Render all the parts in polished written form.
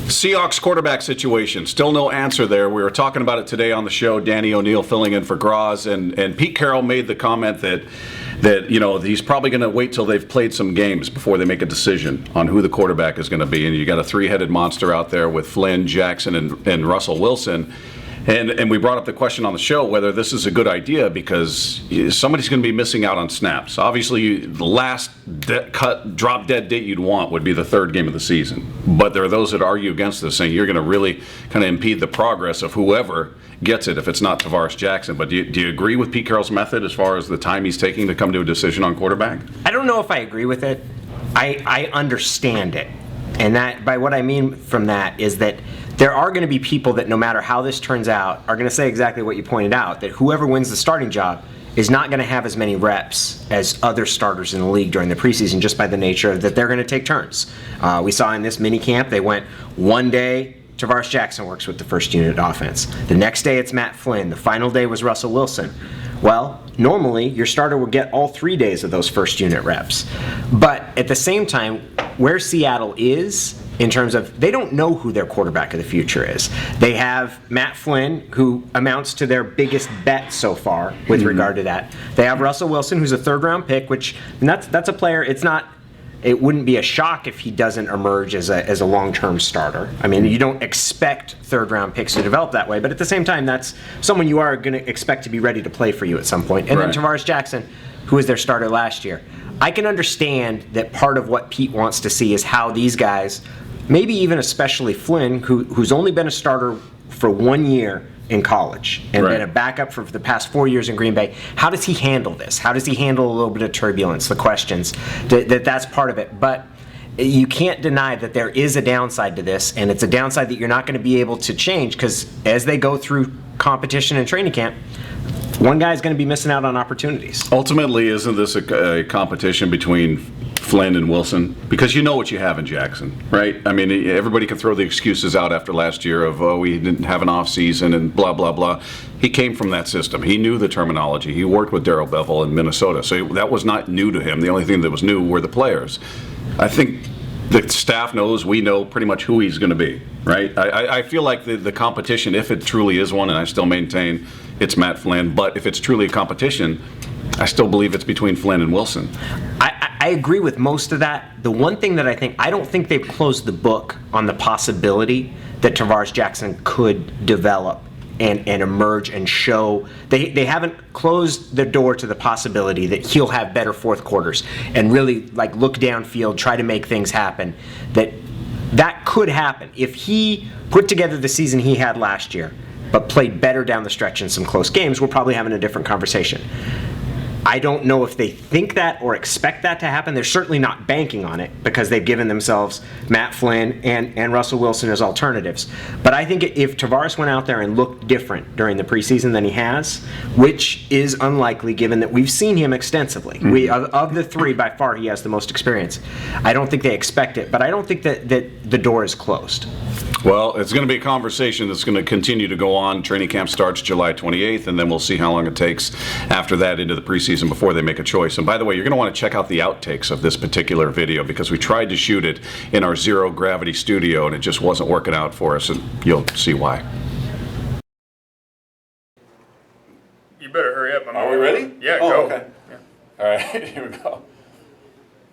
Seahawks quarterback situation. Still no answer there. We were talking about it today on the show. Danny O'Neill filling in for Groz, and Pete Carroll made the comment that he's probably going to wait till they've played some games before they make a decision on who the quarterback is going to be. And you got a three-headed monster out there with Flynn, Jackson, and Russell Wilson. And we brought up the question on the show whether this is a good idea because somebody's going to be missing out on snaps. Obviously, the last drop-dead date you'd want would be the third game of the season. But there are those that argue against this, saying you're going to really kind of impede the progress of whoever gets it if it's not Tavares Jackson. But do you agree with Pete Carroll's method as far as the time he's taking to come to a decision on quarterback? I don't know if I agree with it. I understand it. And that, by what I mean from that is that there are going to be people that no matter how this turns out are going to say exactly what you pointed out, that whoever wins the starting job is not going to have as many reps as other starters in the league during the preseason just by the nature of that they're going to take turns. We saw in this minicamp they went one day Tavares Jackson works with the first unit offense. The next day it's Matt Flynn. The final day was Russell Wilson. Well, normally your starter would get all 3 days of those first unit reps. But at the same time, where Seattle is in terms of they don't know who their quarterback of the future is. They have Matt Flynn, who amounts to their biggest bet so far with regard to that. They have Russell Wilson, who's a third-round pick, which that's a player. It wouldn't be a shock if he doesn't emerge as a long-term starter. I mean, you don't expect third-round picks to develop that way, but at the same time, that's someone you are going to expect to be ready to play for you at some point. And then Tavares Jackson, who was their starter last year. I can understand that part of what Pete wants to see is how these guys, maybe even especially Flynn, who's only been a starter for 1 year in college and been a backup for the past 4 years in Green Bay. How does he handle this? How does he handle a little bit of turbulence, the questions? That's part of it. But you can't deny that there is a downside to this, and it's a downside that you're not going to be able to change because as they go through competition and training camp, one guy's going to be missing out on opportunities. Ultimately, isn't this a competition between Flynn and Wilson? Because you know what you have in Jackson, right? I mean, everybody can throw the excuses out after last year of, we didn't have an off season and blah, blah, blah. He came from that system. He knew the terminology. He worked with Darrell Bevell in Minnesota. So that was not new to him. The only thing that was new were the players. I think the staff knows, we know pretty much who he's going to be, right? I feel like the competition, if it truly is one, and I still maintain it's Matt Flynn, but if it's truly a competition, I still believe it's between Flynn and Wilson. I agree with most of that. The one thing that I don't think they've closed the book on the possibility that Tavares Jackson could develop and emerge and show. They haven't closed the door to the possibility that he'll have better fourth quarters and really look downfield, try to make things happen. That could happen if he put together the season he had last year, but played better down the stretch in some close games. We're probably having a different conversation. I don't know if they think that or expect that to happen. They're certainly not banking on it because they've given themselves Matt Flynn and Russell Wilson as alternatives. But I think if Tavares went out there and looked different during the preseason than he has, which is unlikely given that we've seen him extensively. Of the three, by far, he has the most experience. I don't think they expect it, but I don't think that the door is closed. Well, it's going to be a conversation that's going to continue to go on. Training camp starts July 28th, and then we'll see how long it takes after that into the preseason before they make a choice. And by the way, you're going to want to check out the outtakes of this particular video because we tried to shoot it in our zero gravity studio, and it just wasn't working out for us, and you'll see why. You better hurry up. Are we ready? Yeah, go. Okay. Yeah. All right, here we go.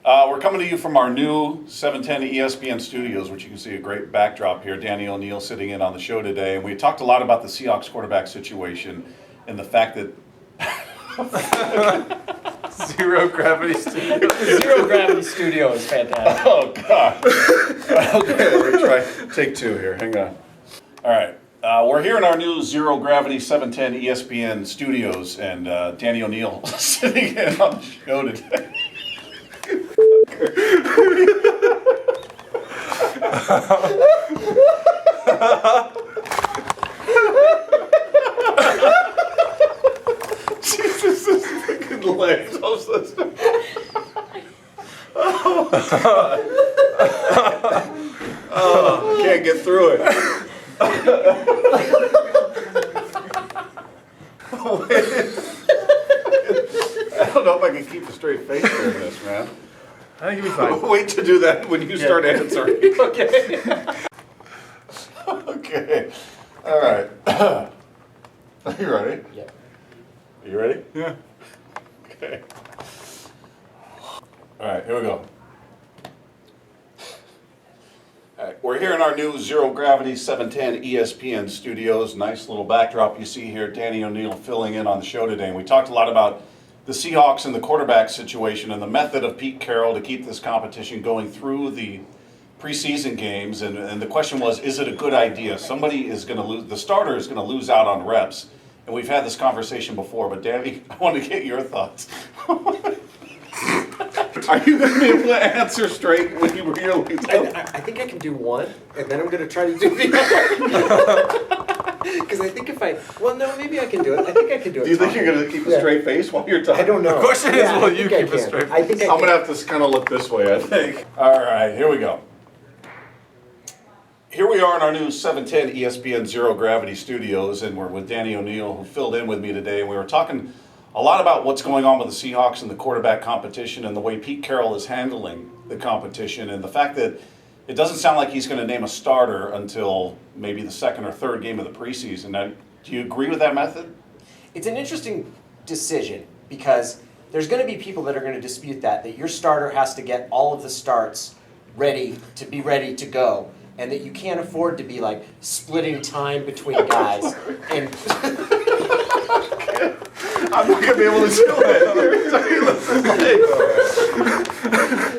We're coming to you from our new 710 ESPN studios, which you can see a great backdrop here. Danny O'Neill sitting in on the show today. And we talked a lot about the Seahawks quarterback situation and the fact that... Zero gravity studio. Zero gravity studio is fantastic. Oh, God. Okay, we're going to try take two here. Hang on. All right. We're here in our new Zero Gravity 710 ESPN studios, and Danny O'Neill sitting in on the show today. Jesus, this freaking legs. Oh, can't get through it. I don't know if I can keep a straight face during this, man. I think you'll be fine. Wait to do that when you start answering. Okay. We're here in our new Zero Gravity 710 ESPN studios. Nice little backdrop you see here. Danny O'Neill filling in on the show today. And we talked a lot about the Seahawks and the quarterback situation and the method of Pete Carroll to keep this competition going through the preseason games. And the question was, is it a good idea? Somebody is going to lose, the starter is going to lose out on reps. And we've had this conversation before, but Danny, I want to get your thoughts. Are you going to be able to answer straight when you really don't? I think I can do one, and then I'm going to try to do the other. Because I think maybe I can do it. I think I can do it. Do you think you're going to keep a straight face while you're talking? I don't know. The question is, will you keep a straight I think I I'm can. going to have to kind of look this way, I think. All right, here we go. Here we are in our new 710 ESPN Zero Gravity studios, and we're with Danny O'Neill, who filled in with me today. And we were talking a lot about what's going on with the Seahawks and the quarterback competition and the way Pete Carroll is handling the competition and the fact that it doesn't sound like he's going to name a starter until maybe the second or third game of the preseason. Now, do you agree with that method? It's an interesting decision because there's going to be people that are going to dispute that your starter has to get all of the starts ready to go, and that you can't afford to be like splitting time between guys. And I'm not going to be able to do it.